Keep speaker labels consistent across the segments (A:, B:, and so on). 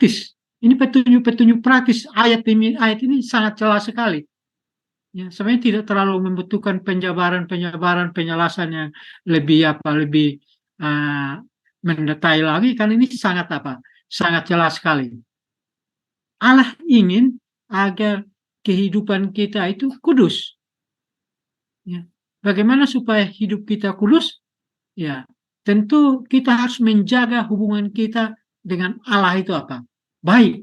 A: praktis. Ini petunjuk-petunjuk praktis. Ayat ini sangat jelas sekali. Ya, sebenarnya tidak terlalu membutuhkan penjabaran, penjelasan yang lebih mendetail lagi, karena ini sangat jelas sekali. Allah ingin agar kehidupan kita itu kudus. Ya. Bagaimana supaya hidup kita kudus? Ya, tentu kita harus menjaga hubungan kita dengan Allah itu baik.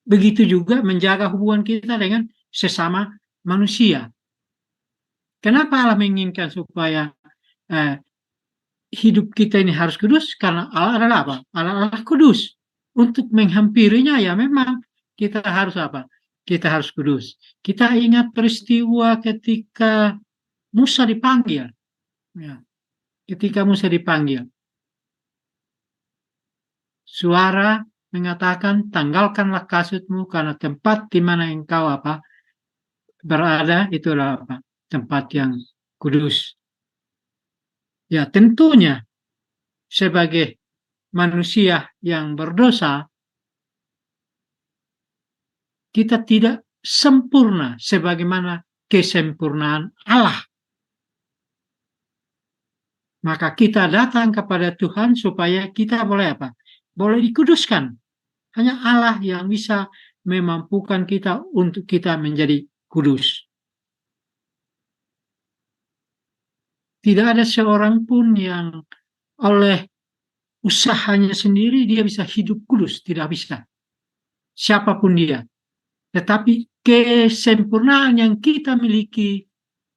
A: Begitu juga menjaga hubungan kita dengan sesama manusia. Kenapa Allah menginginkan supaya hidup kita ini harus kudus? Karena Allah adalah Allah kudus. Untuk menghampirinya ya memang kita harus kita harus kudus. Kita ingat peristiwa ketika Musa dipanggil. Ya. Ketika Musa dipanggil, suara mengatakan, tanggalkanlah kasutmu karena tempat di mana engkau berada itu adalah tempat yang kudus. Ya, tentunya sebagai manusia yang berdosa, kita tidak sempurna sebagaimana kesempurnaan Allah. Maka kita datang kepada Tuhan supaya kita boleh boleh dikuduskan. Hanya Allah yang bisa memampukan kita untuk kita menjadi kudus. Tidak ada seorang pun yang oleh usahanya sendiri dia bisa hidup kudus. Tidak bisa. Siapapun dia. Tetapi kesempurnaan yang kita miliki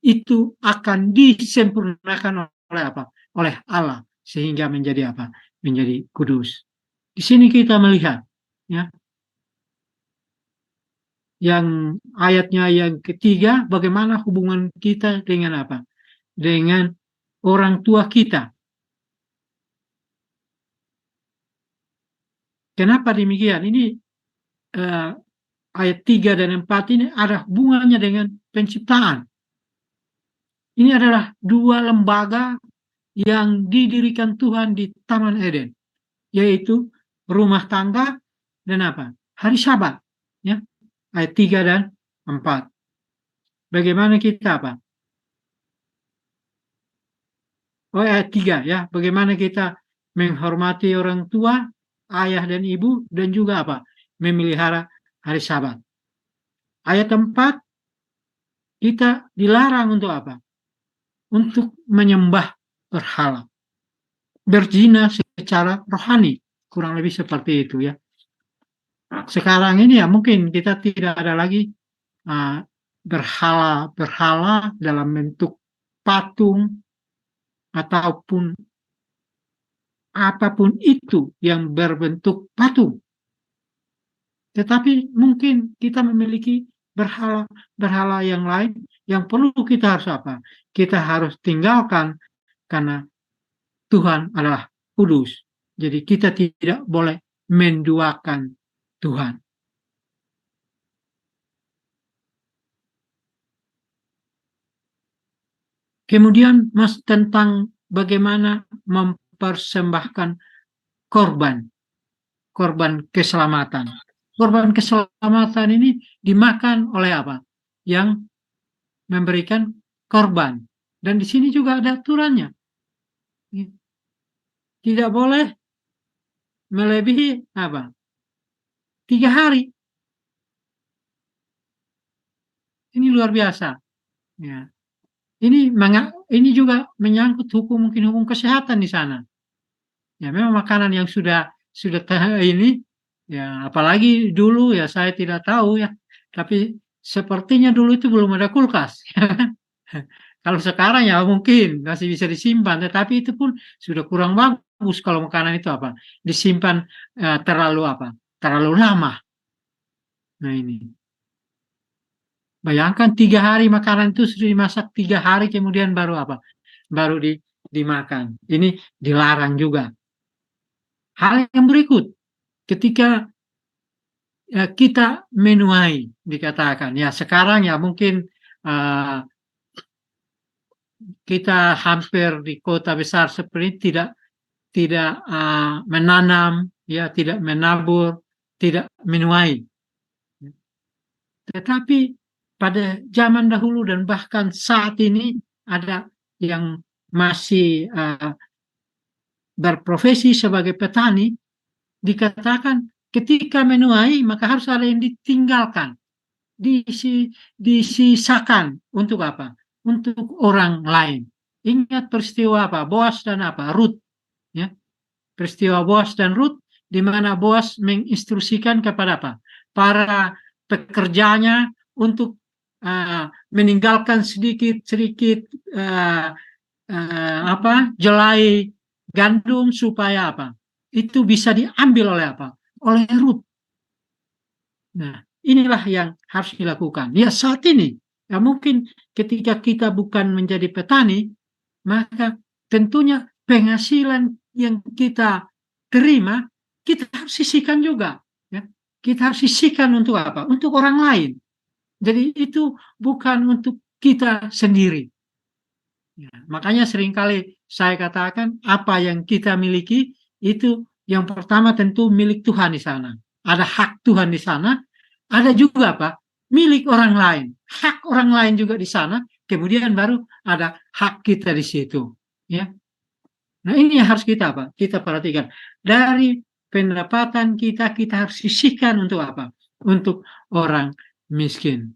A: itu akan disempurnakan oleh oleh Allah, sehingga menjadi menjadi kudus. Di sini kita melihat ya, yang ayatnya yang ketiga, bagaimana hubungan kita dengan dengan orang tua kita. Kenapa demikian? Ini ayat 3 dan 4 ini ada hubungannya dengan penciptaan. Ini adalah dua lembaga yang didirikan Tuhan di Taman Eden, yaitu rumah tangga dan hari Sabat, ya. Ayat 3 dan 4. Bagaimana kita ayat 3 ya, bagaimana kita menghormati orang tua, ayah dan ibu, dan juga memelihara hari Sabat. Ayat 4, kita dilarang untuk untuk menyembah berhala, berzina secara rohani, kurang lebih seperti itu ya. Sekarang ini ya mungkin kita tidak ada lagi berhala dalam bentuk patung ataupun apapun itu yang berbentuk patung. Tetapi mungkin kita memiliki berhala yang lain yang perlu kita harus kita harus tinggalkan, karena Tuhan adalah kudus. Jadi kita tidak boleh menduakan Tuhan. Kemudian tentang bagaimana mempersembahkan korban keselamatan. Korban keselamatan ini dimakan oleh yang memberikan korban. Dan di sini juga ada aturannya. Tidak boleh melebihi 3 hari. Ini luar biasa. Ya. Ini juga menyangkut mungkin hukum kesehatan di sana. Ya, memang makanan yang sudah ini ya, apalagi dulu ya saya tidak tahu ya, tapi sepertinya dulu itu belum ada kulkas. Kalau sekarang ya mungkin masih bisa disimpan, tetapi itu pun sudah kurang bagus kalau makanan itu disimpan terlalu lama. Nah ini, bayangkan 3 hari makanan itu sudah dimasak 3 hari kemudian baru baru dimakan. Ini dilarang juga. Hal yang berikut, ketika kita menuai, dikatakan ya sekarang ya mungkin kita hampir di kota besar seperti tidak menanam ya, tidak menabur tidak menuai. Tetapi pada zaman dahulu dan bahkan saat ini ada yang masih berprofesi sebagai petani, dikatakan ketika menuai maka harus ada yang ditinggalkan, disisakan untuk apa? Untuk orang lain. Ingat peristiwa apa? Boas dan apa? Rut. Ya. Peristiwa Boas dan Rut, di mana Boas menginstruksikan kepada apa? Para pekerjanya untuk meninggalkan sedikit-sedikit jelai gandum supaya apa? Itu bisa diambil oleh apa? Oleh Rut. Nah, inilah yang harus dilakukan. Ya saat ini, ya mungkin ketika kita bukan menjadi petani, maka tentunya penghasilan yang kita terima, kita harus sisihkan juga. Ya. Kita harus sisihkan untuk apa? Untuk orang lain. Jadi itu bukan untuk kita sendiri. Ya, makanya seringkali saya katakan apa yang kita miliki itu yang pertama tentu milik Tuhan di sana. Ada hak Tuhan di sana, ada juga apa? Milik orang lain. Hak orang lain juga di sana, kemudian baru ada hak kita di situ. Ya. Nah, ini yang harus kita apa? Kita perhatikan. Dari pendapatan kita, kita harus sisihkan untuk apa? Untuk orang miskin.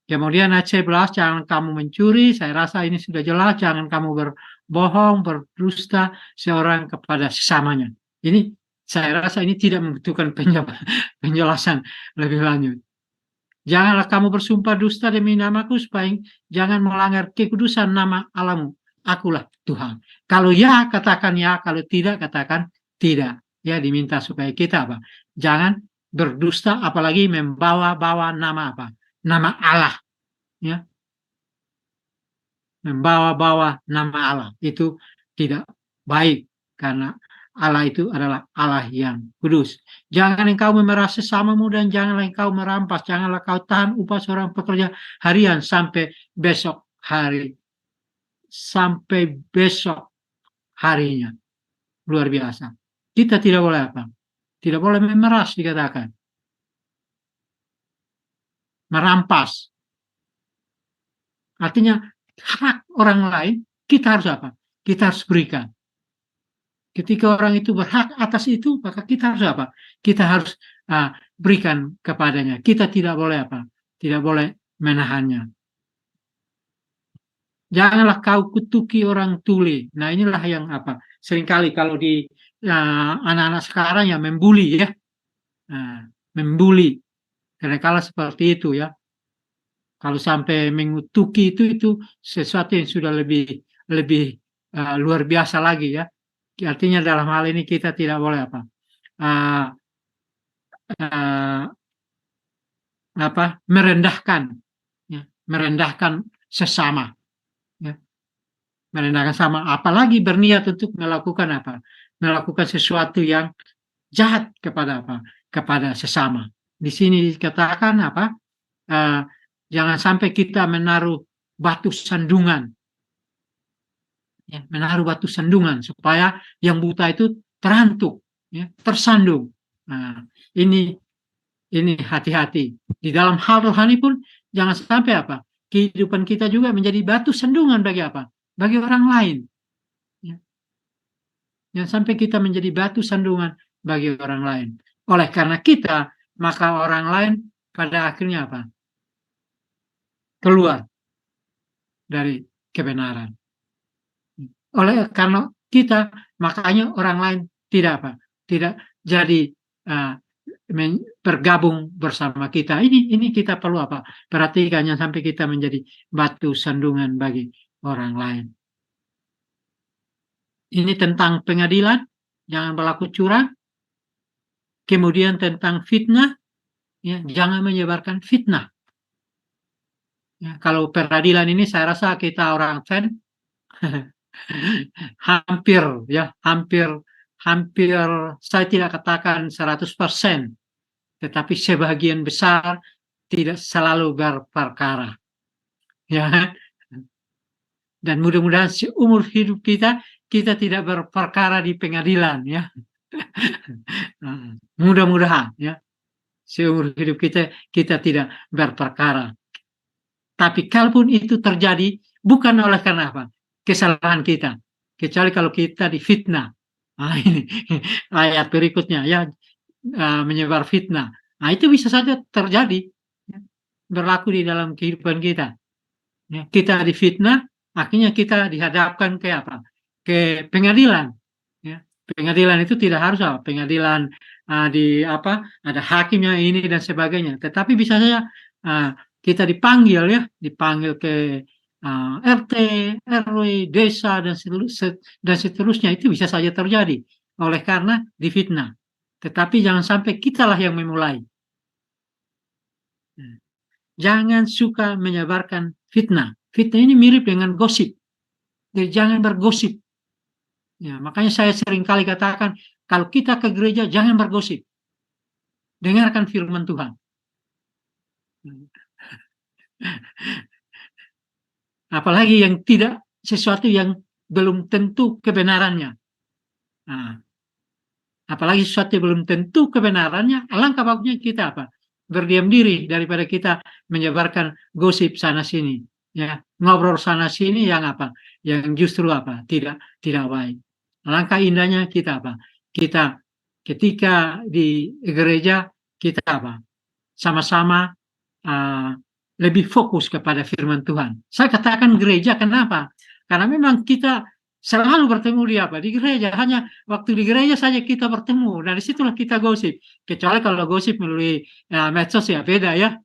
A: Kemudian ayat 11, jangan kamu mencuri, saya rasa ini sudah jelas, jangan kamu berbohong, berdusta seorang kepada sesamanya. Ini saya rasa ini tidak membutuhkan penjelasan lebih lanjut. Janganlah kamu bersumpah dusta demi namaku, supaya jangan melanggar kekudusan nama Allahmu. Akulah Tuhan. Kalau ya, katakan ya. Kalau tidak, katakan tidak. Ya, diminta supaya kita apa? Jangan berdusta, apalagi membawa-bawa nama apa? Nama Allah. Ya, membawa-bawa nama Allah itu tidak baik, karena Allah itu adalah Allah yang kudus. Jangan engkau memerah sesamamu dan janganlah engkau merampas. Janganlah kau tahan upah seorang pekerja harian sampai besok harinya. Luar biasa. Kita tidak boleh apa? Tidak boleh memeras, dikatakan. Merampas. Artinya hak orang lain kita harus apa? Kita harus berikan. Ketika orang itu berhak atas itu, maka kita harus apa? Kita harus berikan kepadanya. Kita tidak boleh apa? Tidak boleh menahannya. Janganlah kau kutuki orang tuli. Nah, inilah yang apa? Seringkali kalau di anak-anak sekarang ya membuli ya. Membuli. Kadang-kala seperti itu ya. Kalau sampai mengutuki itu sesuatu yang sudah lebih luar biasa lagi ya. Artinya dalam hal ini kita tidak boleh apa? Merendahkan ya, merendahkan sesama ya. Merendahkan sama, apalagi berniat untuk melakukan apa? Melakukan sesuatu yang jahat kepada apa? Kepada sesama. Di sini dikatakan apa? Jangan sampai kita menaruh batu sandungan. Ya, menaruh batu sandungan supaya yang buta itu terantuk, ya, tersandung. Nah, ini hati-hati. Di dalam hal rohani pun jangan sampai apa? Kehidupan kita juga menjadi batu sandungan bagi apa? Bagi orang lain. Ya. Jangan sampai kita menjadi batu sandungan bagi orang lain. Oleh karena kita, maka orang lain pada akhirnya apa? Keluar dari kebenaran. Oleh karena kita, makanya orang lain tidak apa? Tidak jadi bergabung bersama kita. Ini kita perlu apa? Perhatikan, jangan sampai kita menjadi batu sandungan bagi orang lain. Ini tentang pengadilan, jangan berlaku curang. Kemudian tentang fitnah, ya, jangan menyebarkan fitnah. Ya, kalau peradilan ini saya rasa kita orang fan hampir saya tidak katakan 100%, tetapi sebagian besar tidak selalu berperkara. Ya. Dan mudah-mudahan seumur hidup kita tidak berperkara di pengadilan ya. Mudah-mudahan ya seumur hidup kita kita tidak berperkara. Tapi kalaupun itu terjadi bukan oleh karena apa? Kesalahan kita. Kecuali kalau kita difitnah. Nah, ini ayat berikutnya ya menyebar fitnah. Nah, itu bisa saja terjadi ya, berlaku di dalam kehidupan kita. Ya, kita difitnah, akhirnya kita dihadapkan ke apa? Ke pengadilan. Ya. Pengadilan itu tidak harus apa? Pengadilan di apa? Ada hakimnya ini dan sebagainya. Tetapi bisa saja kita dipanggil ya, dipanggil ke RT, RW, desa dan seterusnya itu bisa saja terjadi oleh karena difitnah. Tetapi jangan sampai kitalah yang memulai. Hmm. Jangan suka menyebarkan fitnah. Fitnah ini mirip dengan gosip. Jadi jangan bergosip. Ya, makanya saya sering kali katakan, kalau kita ke gereja jangan bergosip. Dengarkan firman Tuhan. Apalagi yang tidak sesuatu yang belum tentu kebenarannya. Nah, apalagi sesuatu yang belum tentu kebenarannya, alangkah bagusnya kita apa? Berdiam diri daripada kita menyebarkan gosip sana sini. Ya, ngobrol sana sini yang apa? Yang justru apa? Tidak baik. Alangkah indahnya kita apa? Kita ketika di gereja kita apa? Sama-sama uh, lebih fokus kepada firman Tuhan. Saya katakan gereja kenapa? Karena memang kita selalu bertemu di apa? Di gereja. Hanya waktu di gereja saja kita bertemu. Dari situlah kita gosip. Kecuali kalau gosip melalui medsos ya beda ya.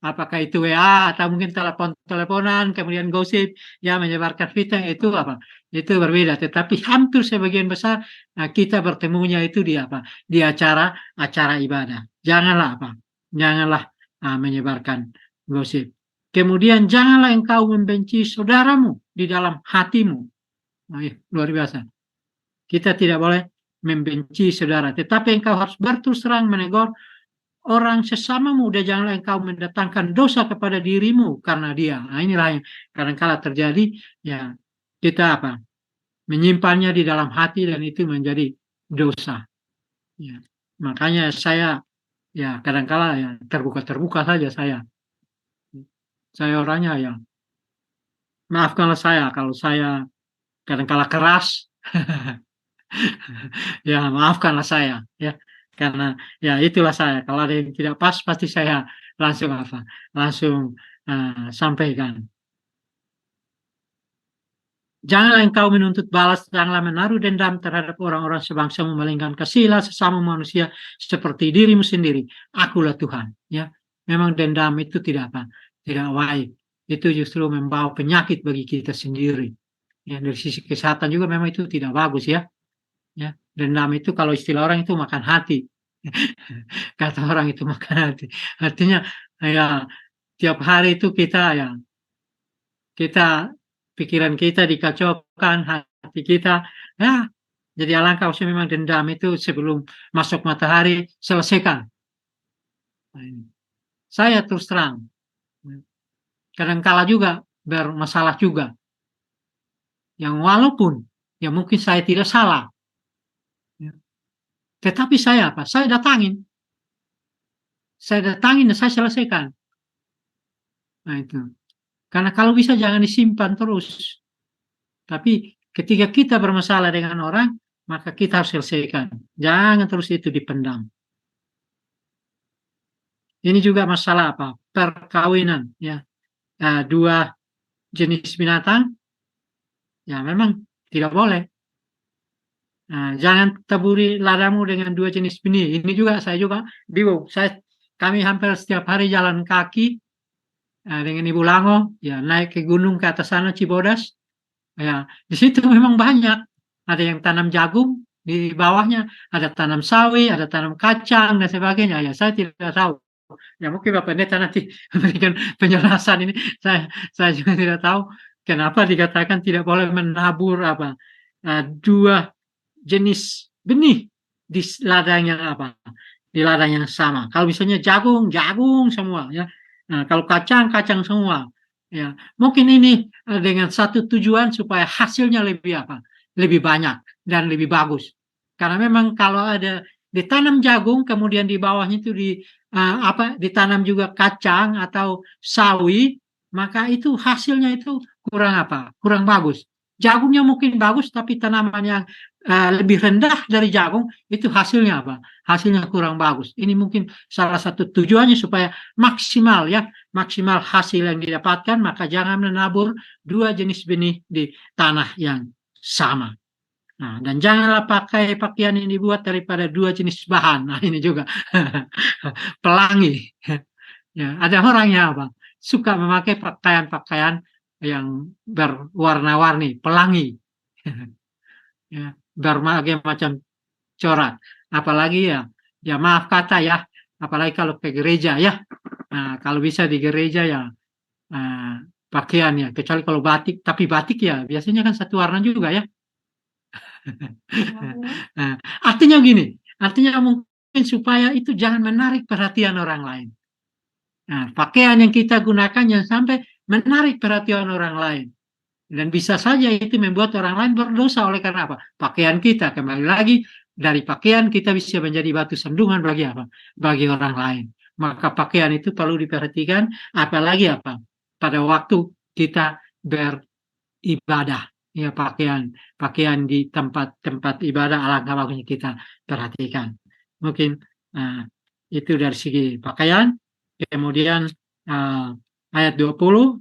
A: Apakah itu WA atau mungkin telepon-teleponan, kemudian gosip, ya menyebarkan fitnah itu apa? Itu berbeda. Tetapi hampir sebagian besar kita bertemunya itu di apa? Di acara ibadah. Janganlah apa? Janganlah menyebarkan gosip. Kemudian janganlah engkau membenci saudaramu di dalam hatimu. Nah, luar biasa. Kita tidak boleh membenci saudara, tetapi engkau harus berterus terang menegur orang sesamamu, dan janganlah engkau mendatangkan dosa kepada dirimu karena dia. Nah, inilah yang kadang-kala terjadi, ya kita apa? Menyimpannya di dalam hati dan itu menjadi dosa. Ya. Makanya saya ya kadang-kala ya terbuka-terbuka saja saya. Saya orangnya ya maafkanlah saya kalau saya kadang-kala keras. Ya maafkanlah saya ya karena ya itulah saya kalau ada yang tidak pas pasti saya langsung apa langsung sampaikan. Janganlah engkau menuntut balas, janganlah menaruh dendam terhadap orang-orang sebangsamu, melainkan kasihilah sesama manusia seperti dirimu sendiri. Akulah Tuhan. Ya, memang dendam itu tidak apa, tidak baik. Itu justru membawa penyakit bagi kita sendiri. Ya, dari sisi kesehatan juga memang itu tidak bagus ya. Ya, dendam itu kalau istilah orang itu makan hati. Kata orang itu makan hati. Artinya ya tiap hari itu kita ya kita pikiran kita dikacaukan, hati kita, ya jadi alangkah maksudnya memang dendam itu sebelum masuk matahari selesaikan. Nah, ini. Saya terus terang, kadangkala juga bermasalah juga, yang walaupun ya mungkin saya tidak salah, ya, tetapi saya apa? Saya datangin dan saya selesaikan. Nah itu, karena kalau bisa jangan disimpan terus. Tapi ketika kita bermasalah dengan orang, maka kita harus selesaikan. Jangan terus itu dipendam. Ini juga masalah apa? Perkawinan, ya. Dua jenis binatang, ya memang tidak boleh. Jangan taburi ladamu dengan dua jenis benih. Ini juga saya juga bingung. Kami hampir setiap hari jalan kaki dengan Ibu Lango, ya naik ke gunung ke atas sana Cibodas. Ya, di situ memang banyak. Ada yang tanam jagung, di bawahnya ada tanam sawi, ada tanam kacang dan sebagainya. Ya, saya tidak tahu. Ya mungkin Bapak Pendeta nanti memberikan penjelasan ini. Saya juga tidak tahu kenapa dikatakan tidak boleh menabur apa dua jenis benih di ladang yang apa di ladang yang sama. Kalau misalnya jagung, jagung semua ya. Nah, kalau kacang, kacang semua. Ya, mungkin ini dengan satu tujuan supaya hasilnya lebih apa? Lebih banyak dan lebih bagus. Karena memang kalau ada ditanam jagung, kemudian di bawahnya itu ditanam juga kacang atau sawi, maka itu hasilnya itu kurang apa? Kurang bagus. Jagungnya mungkin bagus, tapi tanaman yang lebih rendah dari jagung itu hasilnya apa? Hasilnya kurang bagus. Ini mungkin salah satu tujuannya supaya maksimal ya, maksimal hasil yang didapatkan, maka jangan menabur dua jenis benih di tanah yang sama. Nah, dan janganlah pakai pakaian yang dibuat daripada dua jenis bahan. Nah, ini juga pelangi. Ya, ada orangnya apa? Suka memakai pakaian-pakaian yang berwarna-warni, pelangi. Ya, berbagai macam corak. Apalagi ya, ya maaf kata ya, apalagi kalau ke gereja ya. Nah, kalau bisa di gereja ya uh, pakaian ya, kecuali kalau batik, tapi batik ya biasanya kan satu warna juga ya. Nah, artinya gini, artinya mungkin supaya itu jangan menarik perhatian orang lain. Nah, pakaian yang kita gunakan jangan sampai menarik perhatian orang lain. Dan bisa saja itu membuat orang lain berdosa oleh karena apa? Pakaian kita, kembali lagi, dari pakaian kita bisa menjadi batu sandungan bagi apa? Bagi orang lain. Maka pakaian itu perlu diperhatikan, apalagi apa? Pada waktu kita beribadah. Ya, pakaian di tempat-tempat ibadah alangkah bagusnya kita perhatikan. Mungkin itu dari segi pakaian. Kemudian ayat 20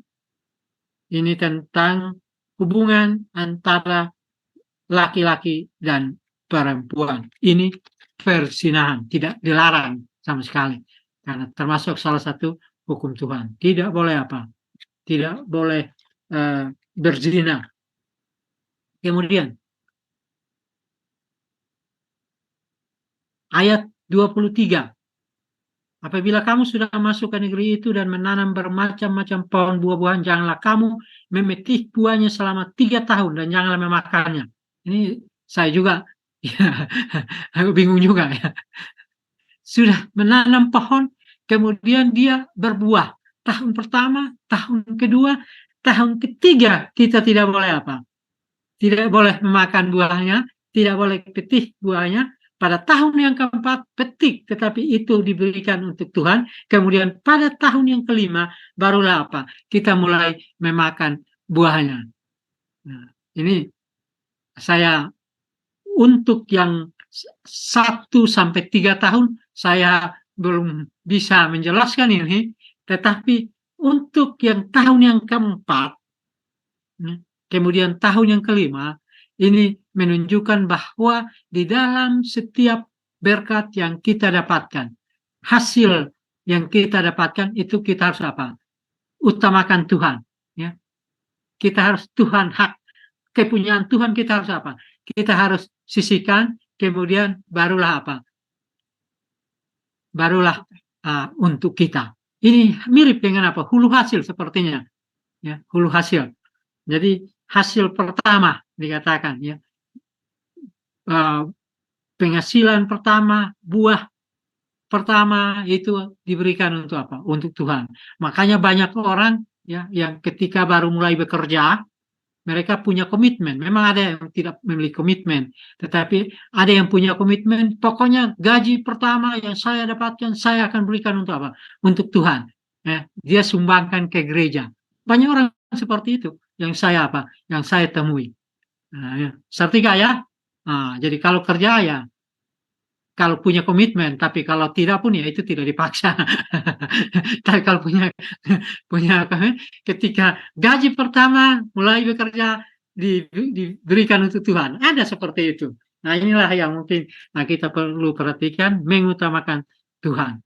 A: ini tentang hubungan antara laki-laki dan perempuan. Ini perzinahan, tidak dilarang sama sekali. Karena termasuk salah satu hukum Tuhan. Tidak boleh apa? Tidak boleh berzina. Kemudian ayat 23. Apabila kamu sudah masuk ke negeri itu dan menanam bermacam-macam pohon buah-buahan, janganlah kamu memetik buahnya selama 3 tahun dan janganlah memakannya. Ini saya juga ya, aku bingung juga ya. Sudah menanam pohon, kemudian dia berbuah. Tahun pertama, tahun kedua, tahun ketiga kita tidak boleh apa? Tidak boleh memakan buahnya, tidak boleh petik buahnya. Pada tahun yang keempat, petik, tetapi itu diberikan untuk Tuhan. Kemudian pada tahun yang kelima, barulah apa? Kita mulai memakan buahnya. Nah, ini saya untuk yang 1 sampai 3 tahun, saya belum bisa menjelaskan ini. Tetapi untuk yang tahun yang keempat, kemudian tahun yang kelima, ini menunjukkan bahwa di dalam setiap berkat yang kita dapatkan, hasil yang kita dapatkan itu kita harus apa? Utamakan Tuhan. Ya. Kita harus Tuhan, hak kepunyaan Tuhan kita harus apa? Kita harus sisihkan, kemudian barulah apa? Barulah untuk kita. Ini mirip dengan apa? Hulu hasil sepertinya. Ya, hulu hasil. Jadi hasil pertama dikatakan ya, penghasilan pertama, buah pertama itu diberikan untuk apa? Untuk Tuhan. Makanya banyak orang ya yang ketika baru mulai bekerja, mereka punya komitmen. Memang ada yang tidak memiliki komitmen, tetapi ada yang punya komitmen. Pokoknya gaji pertama yang saya dapatkan, saya akan berikan untuk apa? Untuk Tuhan. Ya, dia sumbangkan ke gereja. Banyak orang seperti itu yang saya apa? Yang saya temui. Nah, ya. Sertiga ya. Nah, jadi kalau kerja ya, kalau punya komitmen, tapi kalau tidak pun ya itu tidak dipaksa. Tapi kalau punya punya ketika gaji pertama mulai bekerja diberikan untuk Tuhan, ada seperti itu. Nah inilah yang mungkin kita perlu perhatikan, mengutamakan Tuhan.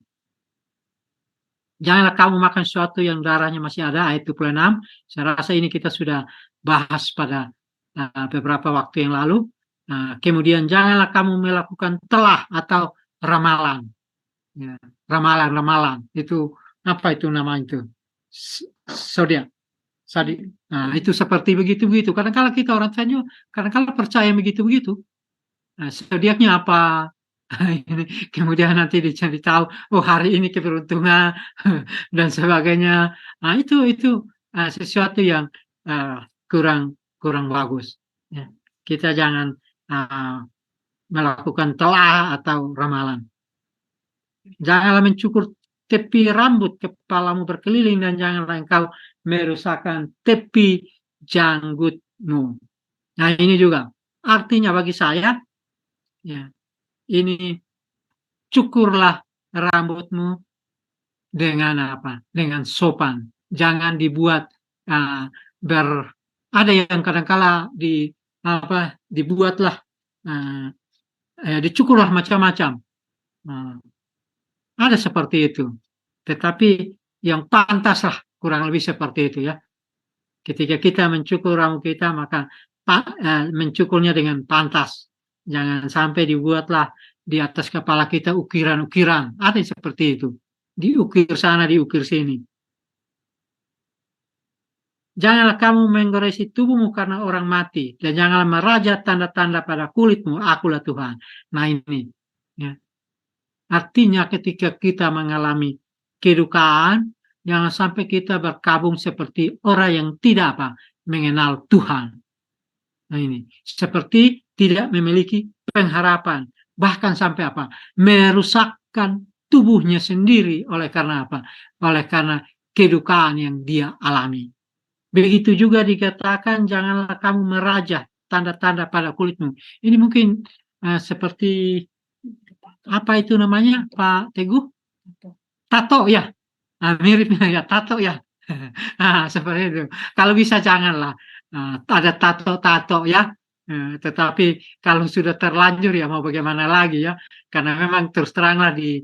A: Janganlah kamu makan sesuatu yang darahnya masih ada, ayat 26. Saya rasa ini kita sudah bahas pada beberapa waktu yang lalu. Kemudian janganlah kamu melakukan telah atau ramalan. Ya, ramalan-ramalan itu apa itu namanya itu? Zodiak. Nah, itu seperti begitu-begitu. Kadang-kala kita orang Tanyo, kadang-kala percaya begitu-begitu. Nah, zodiaknya apa? Kemudian nanti dicari tahu, oh hari ini keberuntungan dan sebagainya. Nah, itu sesuatu yang kurang kurang bagus. Ya. Kita jangan melakukan telah atau ramalan. Janganlah mencukur tepi rambut kepalamu berkeliling, dan janganlah engkau merusakkan tepi janggutmu. Nah, ini juga artinya bagi saya, ya, ini cukurlah rambutmu dengan apa? Dengan sopan. Jangan dibuat uh, ada yang kadangkala dibuatlah uh, dicukurlah macam-macam. Ada seperti itu. Tetapi yang pantas lah, kurang lebih seperti itu ya. Ketika kita mencukur rambut kita, maka mencukurnya dengan pantas. Jangan sampai dibuatlah di atas kepala kita ukiran-ukiran. Ada yang seperti itu. Diukir sana, diukir sini. Janganlah kamu menggoresi tubuhmu karena orang mati, dan janganlah merajat tanda-tanda pada kulitmu, akulah Tuhan. Nah, ini ya. Artinya ketika kita mengalami kedukaan, jangan sampai kita berkabung seperti orang yang tidak mengenal Tuhan. Nah, ini seperti tidak memiliki pengharapan, bahkan sampai merusakkan tubuhnya sendiri oleh karena oleh karena kedukaan yang dia alami. Begitu juga dikatakan janganlah kamu merajah tanda-tanda pada kulitmu. Ini mungkin seperti apa itu namanya, Pak Teguh? Tato ya. Miripnya ya, tato ya. Seperti itu. Kalau bisa janganlah ada tato-tato ya. Tetapi kalau sudah terlanjur ya mau bagaimana lagi ya. Karena memang terus teranglah di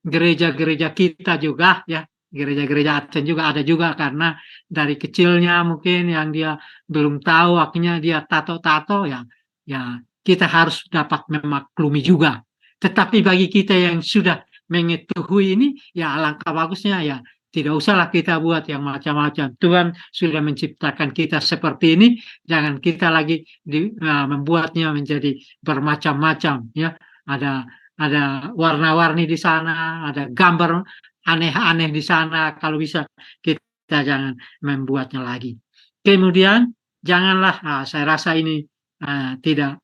A: gereja-gereja kita juga ya. Gereja-gereja Advent juga ada juga, karena dari kecilnya mungkin yang dia belum tahu akhirnya dia tato-tato ya. Ya, kita harus dapat memaklumi juga. Tetapi bagi kita yang sudah mengetahui ini, ya alangkah bagusnya ya tidak usahlah kita buat yang macam-macam. Tuhan sudah menciptakan kita seperti ini, jangan kita lagi membuatnya menjadi bermacam-macam ya. Ada warna-warni di sana, ada gambar aneh-aneh di sana. Kalau bisa kita jangan membuatnya lagi. Kemudian janganlah, saya rasa ini tidak,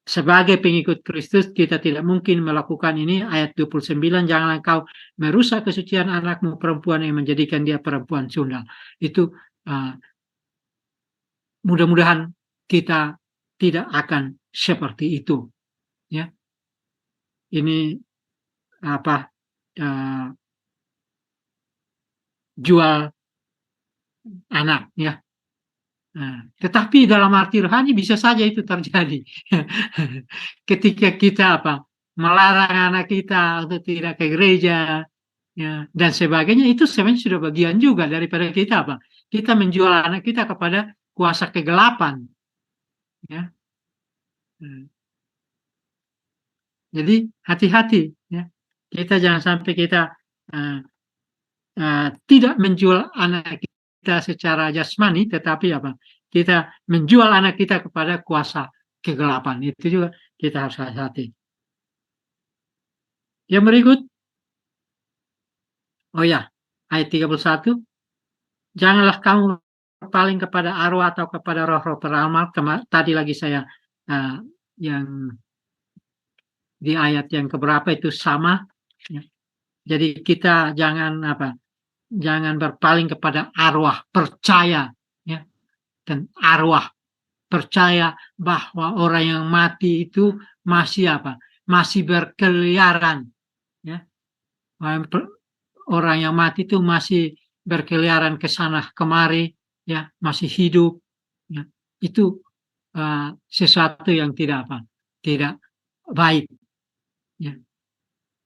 A: sebagai pengikut Kristus kita tidak mungkin melakukan ini. Ayat 29, janganlah kau merusak kesucian anakmu perempuan yang menjadikan dia perempuan sundal. Itu mudah-mudahan kita tidak akan seperti itu ya. Ini jual anak ya. Tetapi dalam arti rohani bisa saja itu terjadi. Ketika kita melarang anak kita untuk tidak ke gereja ya, dan sebagainya, itu sebenarnya sudah bagian juga daripada kita kita menjual anak kita kepada kuasa kegelapan ya. Jadi hati-hati ya. Kita jangan sampai kita tidak menjual anak kita secara jasmani, tetapi kita menjual anak kita kepada kuasa kegelapan. Itu juga kita harus hati-hati. Yang berikut, ayat 31, janganlah kamu berpaling kepada arwah atau kepada roh-roh peramal. Tadi lagi saya yang di ayat yang keberapa itu sama ya. Jadi kita jangan berpaling kepada arwah, percaya ya, dan arwah percaya bahwa orang yang mati itu masih masih berkeliaran ya. Orang yang mati itu masih berkeliaran ke sana kemari ya, masih hidup ya. Itu sesuatu yang tidak baik ya.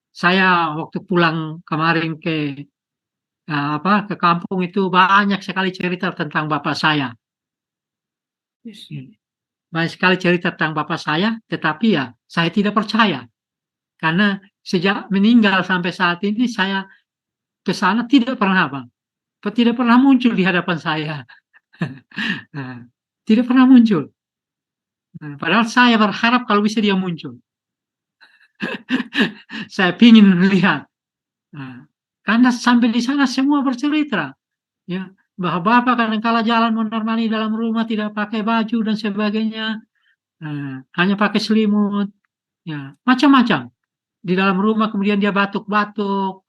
A: Saya waktu pulang kemarin ke kampung itu banyak sekali cerita tentang bapak saya. Banyak sekali cerita tentang bapak saya, tetapi ya saya tidak percaya. Karena sejak meninggal sampai saat ini saya ke sana tidak pernah muncul di hadapan saya. Tidak pernah muncul. Padahal saya berharap kalau bisa dia muncul. Saya ingin melihat. Karena sampai di sana semua bercerita ya, bahwa bapak kadang-kala jalan mondar-mandir dalam rumah tidak pakai baju dan sebagainya. hanya pakai selimut, ya macam-macam. Di dalam rumah kemudian dia batuk-batuk.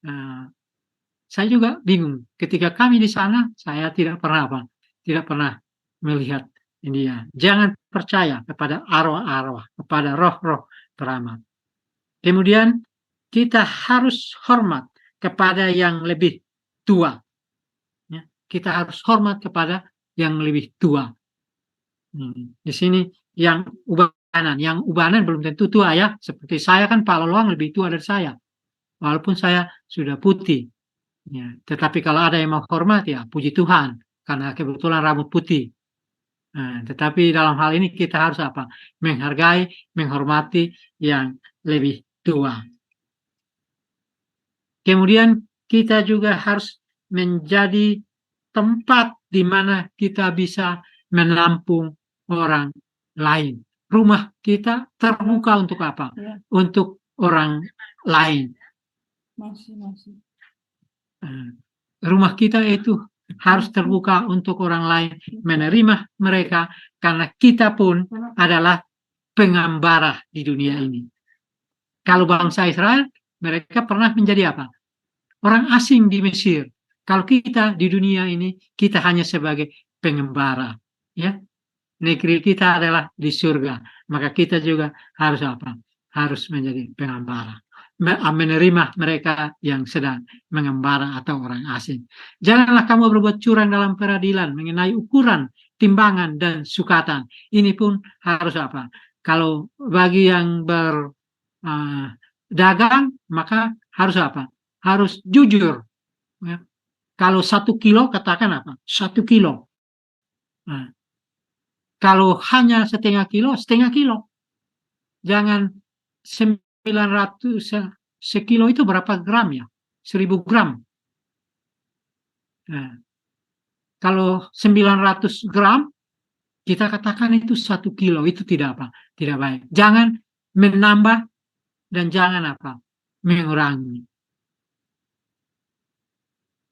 A: Nah, saya juga bingung. Ketika kami di sana, saya tidak pernah tidak pernah melihat ini ya. Jangan percaya kepada arwah-arwah, kepada roh-roh keramat. Kemudian kita harus hormat kepada yang lebih tua. Ya. Kita harus hormat kepada yang lebih tua. Di sini yang ubanan belum tentu tua ya. Seperti saya kan Pak Loloang lebih tua dari saya. Walaupun saya sudah putih. Ya, tetapi kalau ada yang menghormat ya puji Tuhan karena kebetulan rambut putih. Nah, tetapi dalam hal ini kita harus menghargai, menghormati yang lebih tua. Kemudian kita juga harus menjadi tempat di mana kita bisa menampung orang lain. Rumah kita terbuka untuk apa? Ya. Untuk orang lain. Masih. Rumah kita itu harus terbuka untuk orang lain, menerima mereka karena kita pun adalah pengembara di dunia ini. Kalau bangsa Israel, mereka pernah menjadi apa? Orang asing di Mesir. Kalau kita di dunia ini, kita hanya sebagai pengembara. Ya, negeri kita adalah di surga. Maka kita juga harus harus menjadi pengembara. Menerima mereka yang sedang mengembara atau orang asing. Janganlah kamu berbuat curang dalam peradilan mengenai ukuran, timbangan, dan sukatan. Ini pun harus kalau bagi yang berdagang, maka harus harus jujur. Ya. Kalau 1 kilo, katakan 1 kilo. Nah, kalau hanya setengah kilo, jangan 900 sekilo itu berapa gram ya? 1000 gram. Nah, kalau 900 gram, kita katakan itu 1 kilo, itu tidak baik. Jangan menambah dan jangan mengurangi.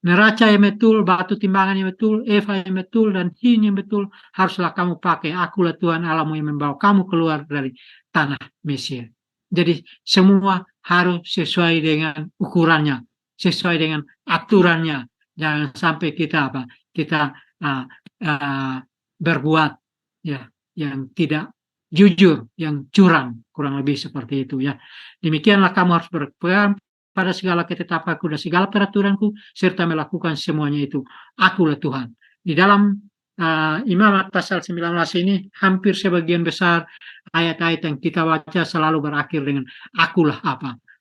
A: Neraca yang betul, batu timbangan yang betul, eva yang betul, dan hin yang betul haruslah kamu pakai. Akulah Tuhan Allahmu yang membawa kamu keluar dari tanah Mesir. Jadi semua harus sesuai dengan ukurannya, sesuai dengan aturannya. Jangan sampai kita berbuat ya yang tidak jujur, yang curang, kurang lebih seperti itu ya. Demikianlah kamu harus berpegang pada segala ketetapanku dan segala peraturanku serta melakukan semuanya itu. Akulah Tuhan. Di dalam Imamat pasal 19 ini hampir sebagian besar ayat-ayat yang kita baca selalu berakhir dengan akulah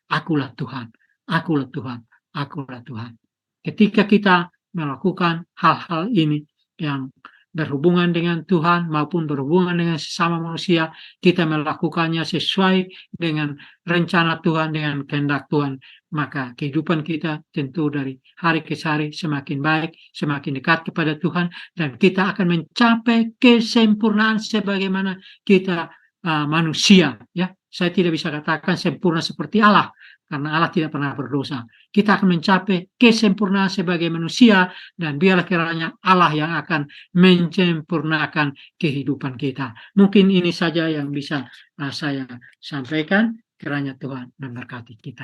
A: akulah Tuhan, akulah Tuhan, akulah Tuhan. Ketika kita melakukan hal-hal ini yang berhubungan dengan Tuhan maupun berhubungan dengan sesama manusia, kita melakukannya sesuai dengan rencana Tuhan, dengan kehendak Tuhan, maka kehidupan kita tentu dari hari ke hari semakin baik, semakin dekat kepada Tuhan, dan kita akan mencapai kesempurnaan sebagaimana kita manusia. Ya, saya tidak bisa katakan sempurna seperti Allah, karena Allah tidak pernah berdosa. Kita akan mencapai kesempurnaan sebagai manusia, dan biarlah kiranya Allah yang akan menyempurnakan kehidupan kita. Mungkin ini saja yang bisa saya sampaikan. Kiranya Tuhan memberkati kita.